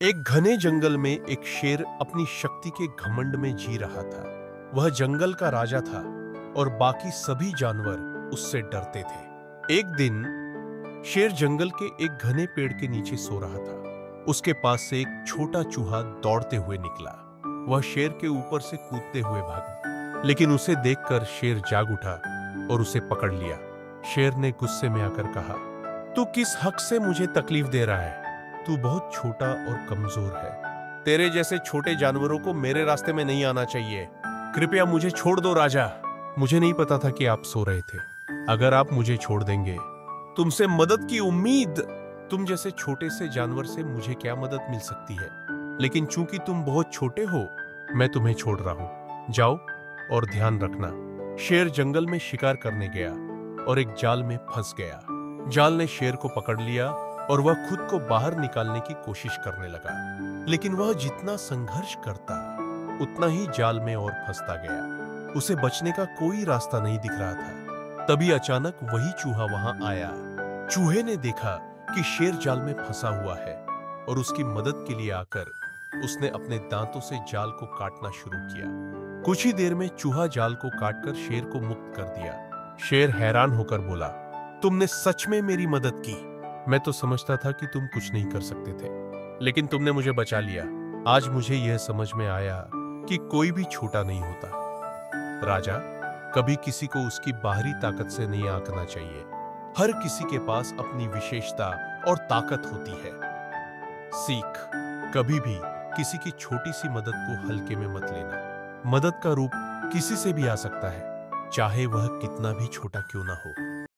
एक घने जंगल में एक शेर अपनी शक्ति के घमंड में जी रहा था। वह जंगल का राजा था और बाकी सभी जानवर उससे डरते थे। एक दिन शेर जंगल के एक घने पेड़ के नीचे सो रहा था। उसके पास से एक छोटा चूहा दौड़ते हुए निकला। वह शेर के ऊपर से कूदते हुए भागा, लेकिन उसे देखकर शेर जाग उठा और उसे पकड़ लिया। शेर ने गुस्से में आकर कहा, तू किस हक से मुझे तकलीफ दे रहा है? तू बहुत छोटा और कमजोर है। तेरे जैसे छोटे जानवरों को मेरे रास्ते में नहीं आना चाहिए। कृपया मुझे छोड़ दो राजा। मुझे नहीं पता था कि आप सो रहे थे। अगर आप मुझे छोड़ देंगे, तुमसे मदद की उम्मीद। तुम जैसे छोटे से जानवर से मुझे क्या मदद मिल सकती है? लेकिन चूंकि तुम बहुत छोटे हो, मैं तुम्हें छोड़ रहा हूं। जाओ और ध्यान रखना। शेर जंगल में शिकार करने गया और एक जाल में फंस गया। जाल ने शेर को पकड़ लिया और वह खुद को बाहर निकालने की कोशिश करने लगा, लेकिन वह जितना संघर्ष करता, उतना ही जाल में और फंसता गया। उसे बचने का कोई रास्ता नहीं दिख रहा था। तभी अचानक वही चूहा वहां आया। चूहे ने देखा कि शेर जाल में फंसा हुआ है और उसकी मदद के लिए आकर उसने अपने दांतों से जाल को काटना शुरू किया। कुछ ही देर में चूहा जाल को काटकर शेर को मुक्त कर दिया। शेर हैरान होकर बोला, तुमने सच में मेरी मदद की। मैं तो समझता था कि तुम कुछ नहीं कर सकते थे, लेकिन तुमने मुझे बचा लिया। आज मुझे यह समझ में आया कि कोई भी छोटा नहीं होता। राजा, कभी किसी को उसकी बाहरी ताकत से नहीं आंकना चाहिए। हर किसी के पास अपनी विशेषता और ताकत होती है। सीख, कभी भी किसी की छोटी सी मदद को हल्के में मत लेना। मदद का रूप किसी से भी आ सकता है, चाहे वह कितना भी छोटा क्यों ना हो।